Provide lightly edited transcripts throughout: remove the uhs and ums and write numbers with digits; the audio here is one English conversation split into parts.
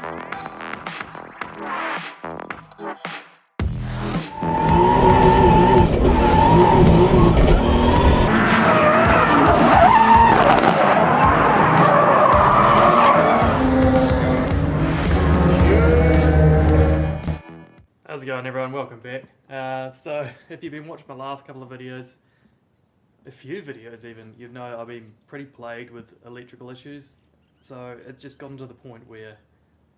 How's it going, everyone? Welcome back. So if you've been watching my last couple of videos, a few videos even, you know I've been pretty plagued with electrical issues. So it's just gotten to the point where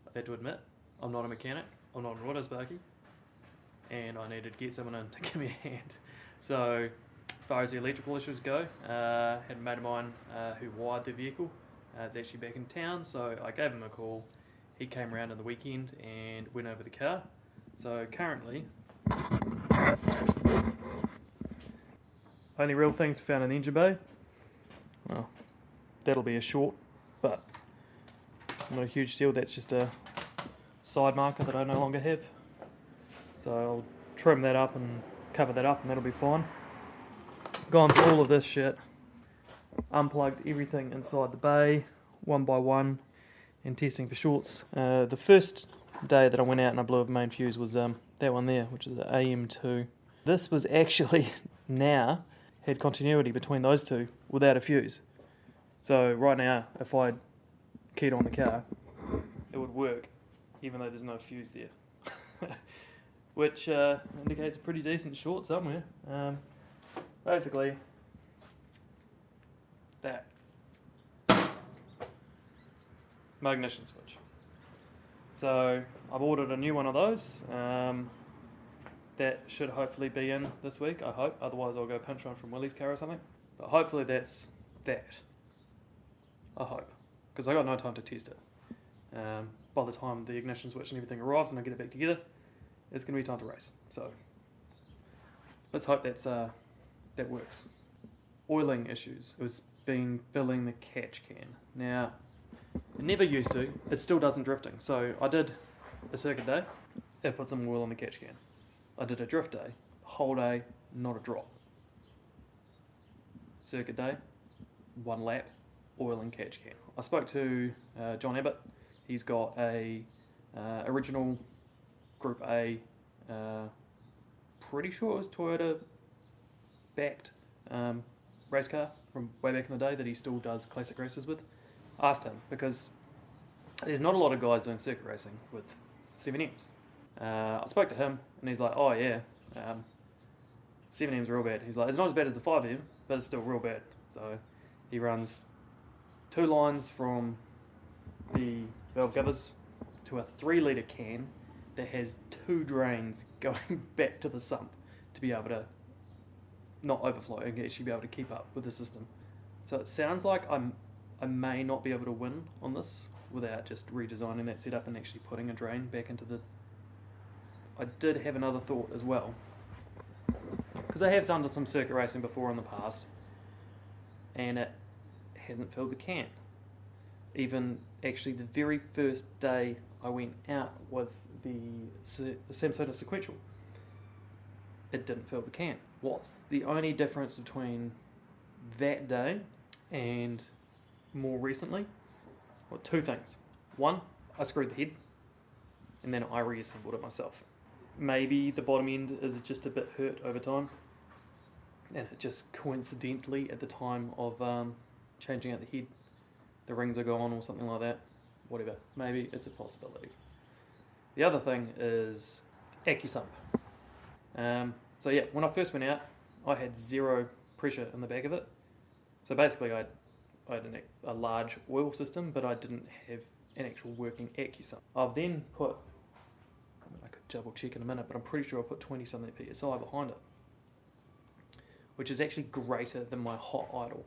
I've had to admit I'm not a mechanic, I'm not an auto sparky, and I needed to get someone in to give me a hand. So as far as the electrical issues go, had a mate of mine who wired the vehicle. It's actually back in town, so I gave him a call. He came around on the weekend and went over the car. So currently, only real things found in the engine bay. Well, that'll be a short, but not a huge deal. That's just a side marker that I no longer have. So I'll trim that up and cover that up and that'll be fine. Gone through all of this shit, unplugged everything inside the bay, one by one, and testing for shorts. The first day that I went out and I blew a main fuse was that one there, which is the AM2. This was actually now had continuity between those two without a fuse. So right now, if I keyed on the car, it would work, even though there's no fuse there, which indicates a pretty decent short somewhere. Basically, that my ignition switch. So I've ordered a new one of those. That should hopefully be in this week, I hope. Otherwise I'll go pinch one from Willie's car or something. But hopefully that's that. I hope. Because I got no time to test it. By the time the ignition switch and everything arrives and I get it back together, it's going to be time to race. So let's hope that works. Oiling issues. It was been filling the catch can. Now, it never used to. It still doesn't drifting. So I did a circuit day. It put some oil in the catch can. I did a drift day. Whole day, not a drop. Circuit day, one lap, oil in catch can. I spoke to John Abbott. He's got a original Group A, pretty sure it was Toyota backed race car from way back in the day that he still does classic races with. Asked him because there's not a lot of guys doing circuit racing with 7Ms. I spoke to him and he's like, oh yeah, 7M's real bad. He's like, it's not as bad as the 5M, but it's still real bad. So he runs 2 lines from the valve covers to a 3 litre can that has 2 drains going back to the sump to be able to not overflow and actually be able to keep up with the system. So it sounds like I may not be able to win on this without just redesigning that setup and actually putting a drain back into the... I did have another thought as well, because I have done some circuit racing before in the past and it hasn't filled the can. Even actually the very first day I went out with the Samsonite sequential, it didn't fill the can. What's the only difference between that day and more recently? Well, 2 things. One, I screwed the head and then I reassembled it myself. Maybe the bottom end is just a bit hurt over time and it just coincidentally at the time of changing out the head, the rings are gone or something like that. Whatever. Maybe it's a possibility. The other thing is AccuSump. So yeah, when I first went out, I had 0 pressure in the back of it. So basically I had a large oil system, but I didn't have an actual working AccuSump. I've then put, I could double check in a minute, but I'm pretty sure I put 20 something PSI behind it, which is actually greater than my hot idle.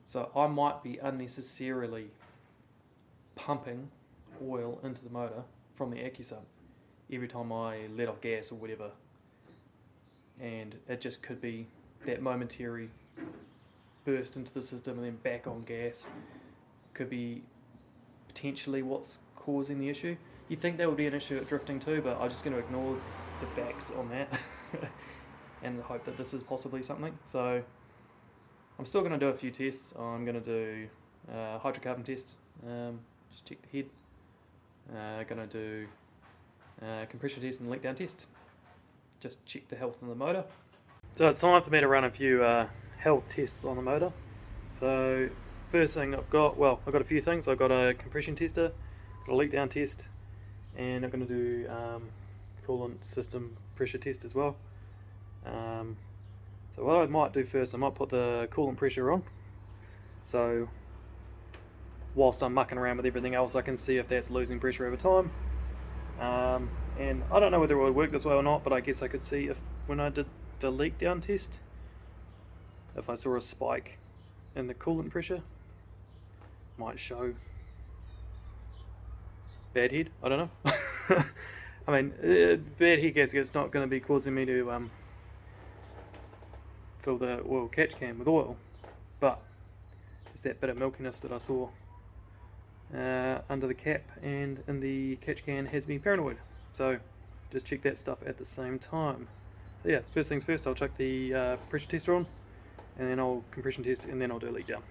So I might be unnecessarily pumping oil into the motor from the AccuSump every time I let off gas or whatever, and it just could be that momentary burst into the system and then back on gas. Could be potentially what's causing the issue. You'd think that would be an issue at drifting too, but I'm just going to ignore the facts on that and hope that this is possibly something. So I'm still going to do a few tests. I'm going to do hydrocarbon tests, just check the head, Going to do compression test and leak down test. Just check the health of the motor. So it's time for me to run a few health tests on the motor. So first thing I've got a few things. I've got a compression tester, got a leak down test, and I'm going to do coolant system pressure test as well. So what I might do first, I might put the coolant pressure on. So whilst I'm mucking around with everything else, I can see if that's losing pressure over time. And I don't know whether it would work this way or not, but I guess I could see if when I did the leak down test, if I saw a spike in the coolant pressure, might show bad head. I don't know. I mean, bad head gasket's not going to be causing me to fill the oil catch can with oil, but just that bit of milkiness that I saw under the cap and in the catch can has me paranoid. So just check that stuff at the same time. So yeah, first things first, I'll chuck the pressure tester on, and then I'll compression test, and then I'll do a leak down.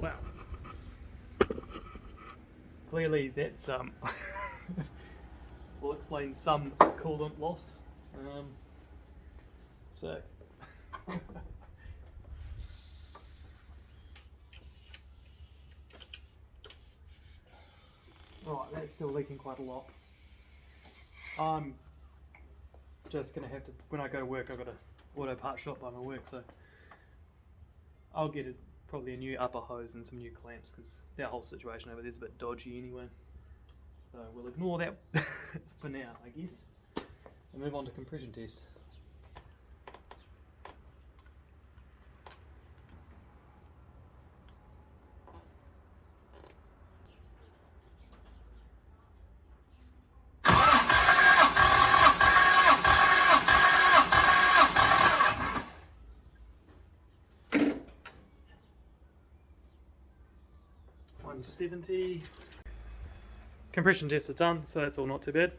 Wow. Clearly that's will explain some coolant loss. So right, that's still leaking quite a lot. I'm just gonna have to, when I go to work, I've got a auto part shop by my work, so I'll get probably a new upper hose and some new clamps, because that whole situation over there is a bit dodgy anyway. So we'll ignore that for now, I guess, and move on to compression test. .170. Compression test is done, so that's all not too bad.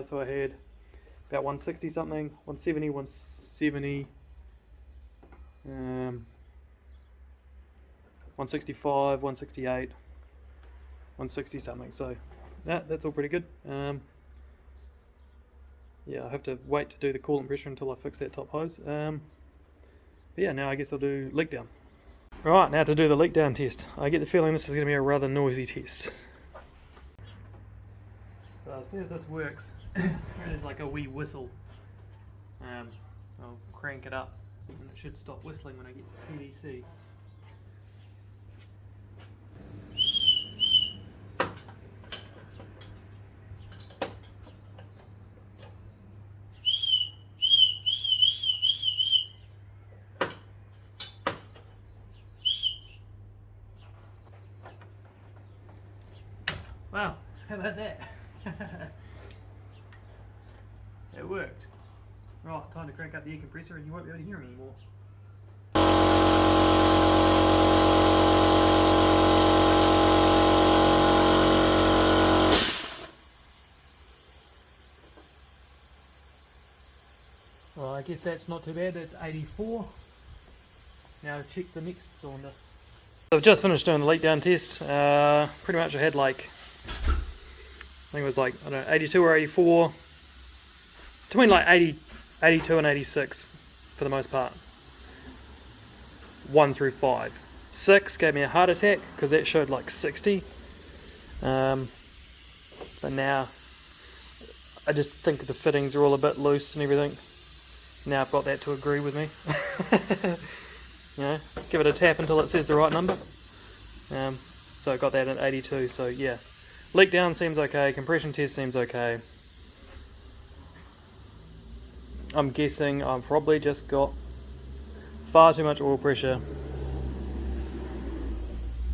So I had about 160 something, 170, 170, 165, 168, 160 something. So that's all pretty good. Yeah, I have to wait to do the coolant pressure until I fix that top hose. But yeah, now I guess I'll do leak down. Right, now to do the leak down test. I get the feeling this is going to be a rather noisy test. So I'll see if this works. There's like a wee whistle. I'll crank it up and it should stop whistling when I get to PDC. Wow, how about that? It worked. Right, time to crank up the air compressor and you won't be able to hear him anymore. Well, I guess that's not too bad. That's 84. Now check the next cylinder. I've just finished doing the leak down test. Pretty much I had like, I think it was like, I don't know, 82 or 84, between like 82 and 86 for the most part. 1 through 5. 6 gave me a heart attack because that showed like 60. But now I just think the fittings are all a bit loose and everything. Now I've got that to agree with me. You know, give it a tap until it says the right number. So I got that at 82, so yeah. Leak down seems okay, compression test seems okay. I'm guessing I've probably just got far too much oil pressure.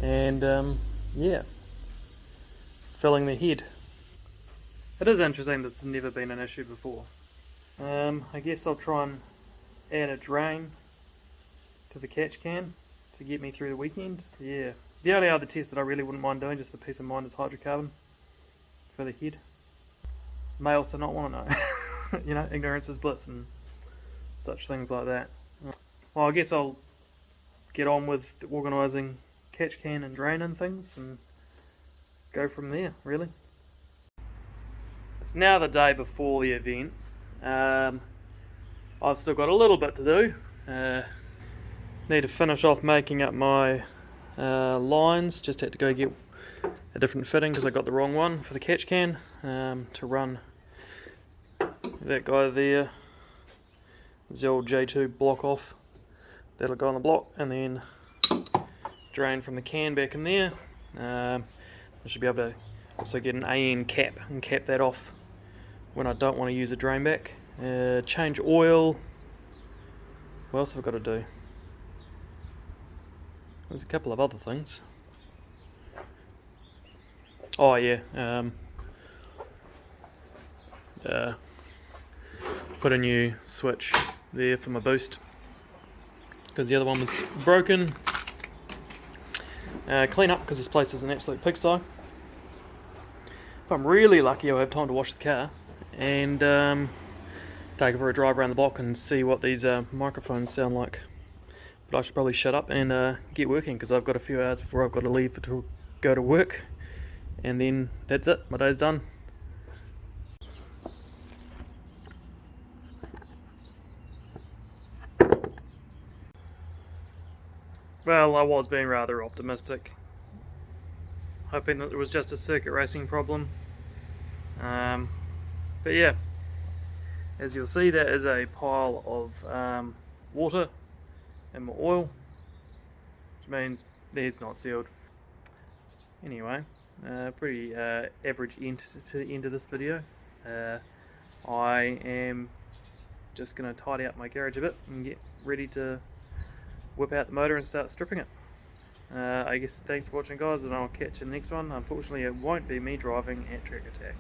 And yeah. filling the head. It is interesting this has never been an issue before. I guess I'll try and add a drain to the catch can to get me through the weekend. Yeah. The only other test that I really wouldn't mind doing, just for peace of mind, is hydrocarbon for the head. May also not want to know. You know, ignorance is bliss and such things like that. Well, I guess I'll get on with organising catch can and drain and things and go from there, really. It's now the day before the event. I've still got a little bit to do. Need to finish off making up my lines. Just had to go get a different fitting because I got the wrong one for the catch can to run that guy there. There's the old J2 block off. That'll go on the block and then drain from the can back in there. I should be able to also get an AN cap and cap that off when I don't want to use a drain back. Change oil. What else have I got to do? There's a couple of other things. Oh yeah, put a new switch there for my boost because the other one was broken. Clean up because this place is an absolute pigsty. If I'm really lucky, I'll have time to wash the car and take it for a drive around the block and see what these microphones sound like. But I should probably shut up and get working because I've got a few hours before I've got to leave to go to work, and then that's it, my day's done. Well, I was being rather optimistic, hoping that it was just a circuit racing problem. But yeah, as you'll see, that is a pile of water and my oil, which means the head's not sealed. Anyway, pretty average end to the end of this video. I am just going to tidy up my garage a bit and get ready to whip out the motor and start stripping it. I guess thanks for watching, guys, and I'll catch you in the next one. Unfortunately, it won't be me driving at Track Attack.